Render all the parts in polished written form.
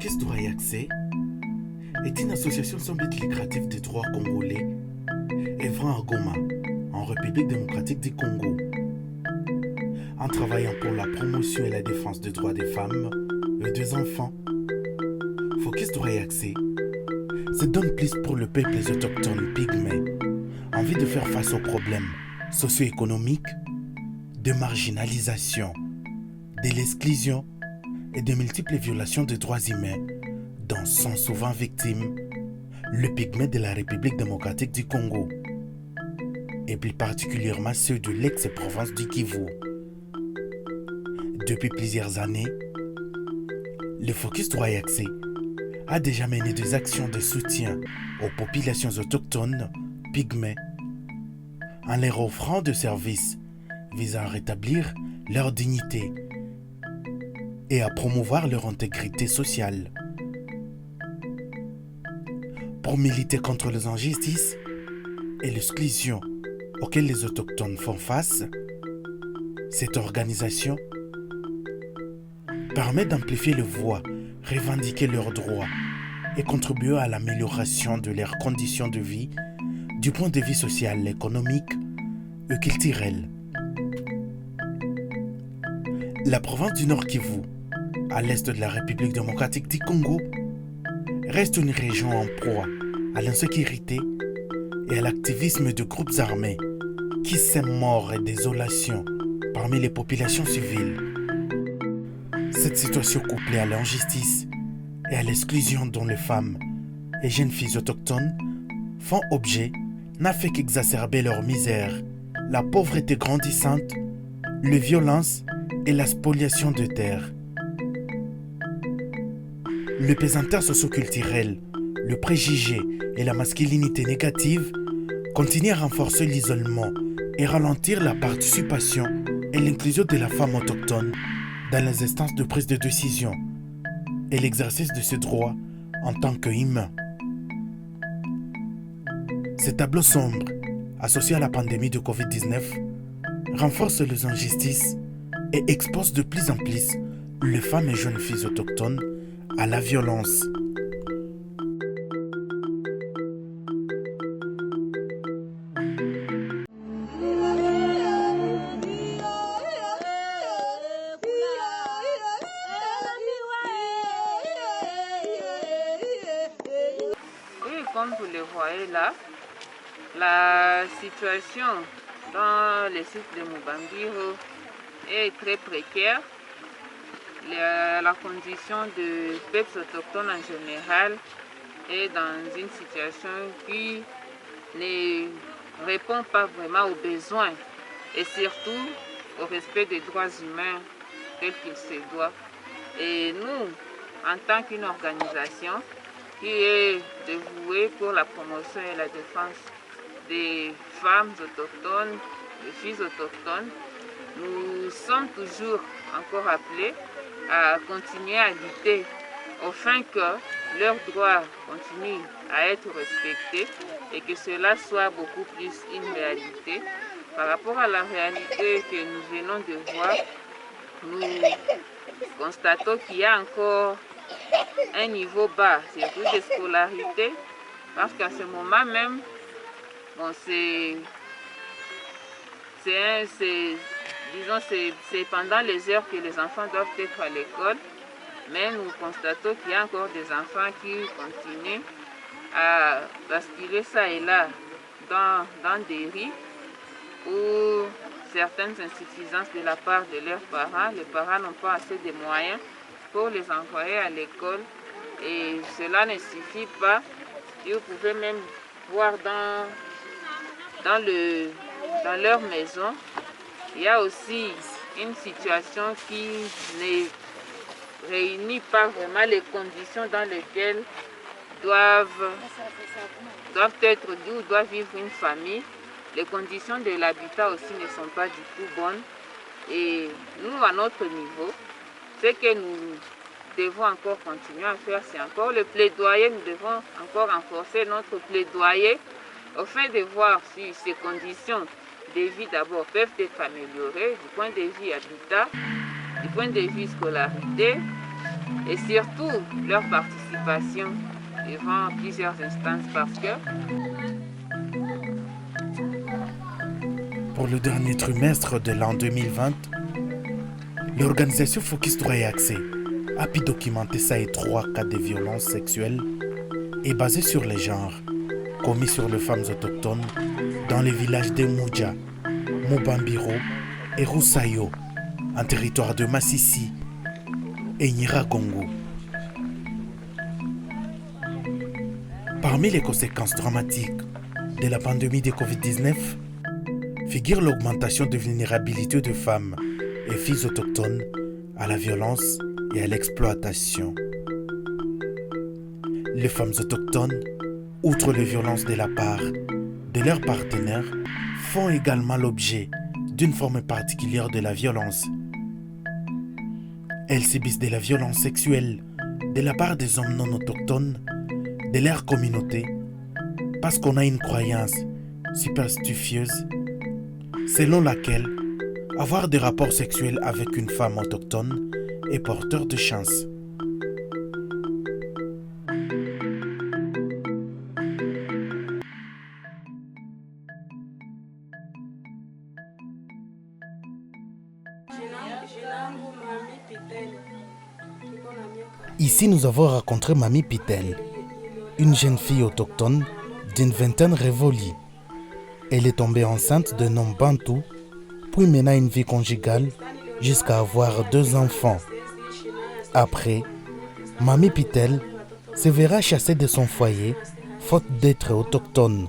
Focus Droit et Accès est une association sans but lucratif des droits congolais œuvrant à Goma, en République démocratique du Congo, en travaillant pour la promotion et la défense des droits des femmes et des enfants. Focus Droit et Accès se donne plus pour le peuple autochtone pygmée, envie de faire face aux problèmes socio-économiques, de marginalisation, de l'exclusion et de multiples violations des droits humains dont sont souvent victimes le pygmée de la République démocratique du Congo et plus particulièrement ceux de l'ex-province du Kivu. Depuis plusieurs années, le Focus Droit et Accès a déjà mené des actions de soutien aux populations autochtones pygmées en leur offrant des services visant à rétablir leur dignité et à promouvoir leur intégrité sociale. Pour militer contre les injustices et l'exclusion auxquelles les autochtones font face, cette organisation permet d'amplifier les voix, revendiquer leurs droits et contribuer à l'amélioration de leurs conditions de vie du point de vue social, économique et culturel. La province du Nord Kivu, à l'est de la République démocratique du Congo, reste une région en proie à l'insécurité et à l'activisme de groupes armés qui sèment mort et désolation parmi les populations civiles. Cette situation couplée à l'injustice et à l'exclusion dont les femmes et jeunes filles autochtones font objet n'a fait qu'exacerber leur misère, la pauvreté grandissante, les violences et la spoliation de terres. Le pesanteur socio-culturel, le préjugé et la masculinité négative continuent à renforcer l'isolement et ralentir la participation et l'inclusion de la femme autochtone dans les instances de prise de décision et l'exercice de ses droits en tant qu'humain. Ces tableaux sombres, associés à la pandémie de Covid-19, renforcent les injustices et exposent de plus en plus les femmes et jeunes filles autochtones à la violence. Oui, comme vous le voyez là, la situation dans les sites de Mubambiro est très précaire. La condition de peuples autochtones en général est dans une situation qui ne répond pas vraiment aux besoins et surtout au respect des droits humains tels qu'il se doit. Et nous, en tant qu'une organisation qui est dévouée pour la promotion et la défense des femmes autochtones, des filles autochtones, nous sommes toujours encore appelés à continuer à lutter afin que leurs droits continuent à être respectés et que cela soit beaucoup plus une réalité. Par rapport à la réalité que nous venons de voir, nous constatons qu'il y a encore un niveau bas, surtout de scolarité, parce qu'à ce moment même, bon, c'est pendant les heures que les enfants doivent être à l'école, mais nous constatons qu'il y a encore des enfants qui continuent à basculer ça et là dans des riz ou certaines insuffisances de la part de leurs parents. Les parents n'ont pas assez de moyens pour les envoyer à l'école et cela ne suffit pas. Et vous pouvez même voir dans leur maison, il y a aussi une situation qui ne réunit pas vraiment les conditions dans lesquelles doit vivre une famille. Les conditions de l'habitat aussi ne sont pas du tout bonnes. Et nous, à notre niveau, ce que nous devons encore continuer à faire, c'est encore le plaidoyer. Nous devons encore renforcer notre plaidoyer afin de voir si ces conditions de vie d'abord peuvent être améliorées du point de vue habitat, du point de vue scolarité et surtout leur participation devant plusieurs instances parce que pour le dernier trimestre de l'an 2020, l'organisation Focus Droit et Accès a pu documenter ça et 3 cas de violences sexuelles et basées sur les genres commis sur les femmes autochtones dans les villages de Mouja, Mubambiro et Roussayo, en territoire de Massissi et Nyiragongo. Parmi les conséquences dramatiques de la pandémie de Covid-19 figure l'augmentation de vulnérabilité de femmes et filles autochtones à la violence et à l'exploitation. Les femmes autochtones, outre les violences de la part de leurs partenaires, font également l'objet d'une forme particulière de la violence. Elles subissent de la violence sexuelle de la part des hommes non autochtones de leur communauté parce qu'on a une croyance superstitieuse selon laquelle avoir des rapports sexuels avec une femme autochtone est porteur de chance. Ici, nous avons rencontré Mamie Pitel, une jeune fille autochtone d'une vingtaine révolue. Elle est tombée enceinte d'un homme bantou, puis mena une vie conjugale jusqu'à avoir 2 enfants. Après, Mamie Pitel se verra chassée de son foyer, faute d'être autochtone,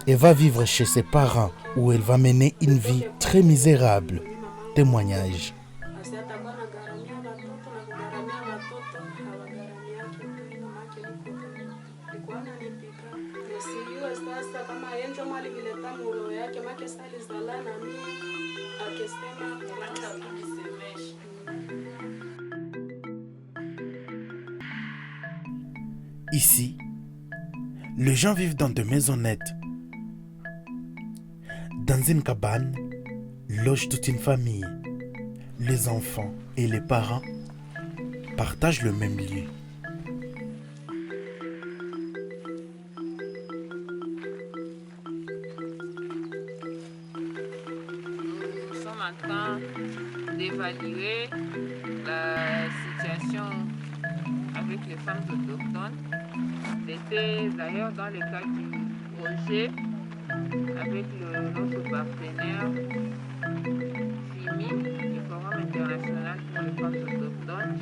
et va vivre chez ses parents où elle va mener une vie très misérable. Témoignage. Ici, les gens vivent dans des maisonnettes. Dans une cabane, loge toute une famille. Les enfants et les parents partagent le même lieu. nous sommes en train d'évaluer la situation avec les femmes autochtones. C'était d'ailleurs dans le cadre du projet avec notre partenaire FIMI, du Forum international pour les femmes autochtones.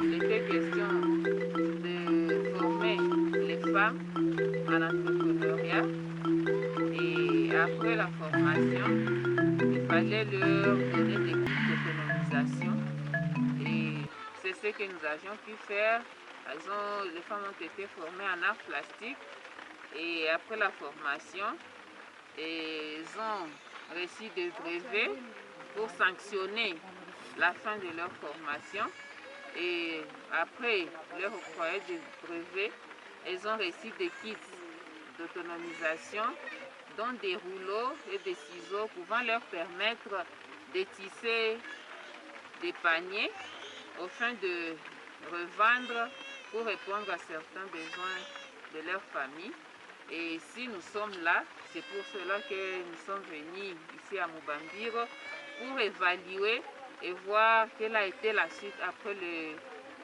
Il était question de former les femmes en entrepreneuriat et après la formation, il fallait leur donner des cours d'autonomisation et c'est ce que nous avions pu faire. Les femmes ont été formées en art plastique et après la formation, elles ont reçu des brevets pour sanctionner la fin de leur formation et après leur octroi des brevets, elles ont reçu des kits d'autonomisation dont des rouleaux et des ciseaux pouvant leur permettre de tisser des paniers au fin de revendre pour répondre à certains besoins de leur famille. Et si nous sommes là, c'est pour cela que nous sommes venus ici à Mubambiro pour évaluer et voir quelle a été la suite après le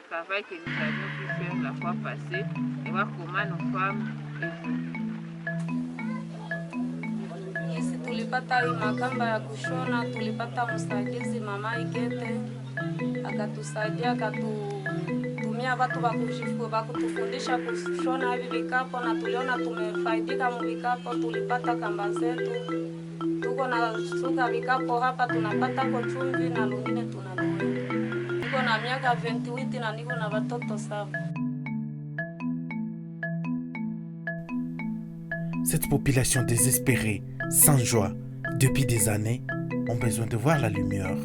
travail que nous avions pu faire la fois passée et voir comment nos femmes évoluent. Sisi tulipata hii makamba ya kushona, tulipata msaidizi mama Igete akatusaidia, akatutumia watu wa kutufundisha kushona hivi vikapo, na tuliona tumefaidika mu vikapo. Tulipata kamba zetu, tuko na suka vikapo hapa, tunapata kwa chumvi na lungine tunanunua. Niko na miaka 28 na niko na watoto 7. Cette population désespérée, sans joie, depuis des années, ont besoin de voir la lumière.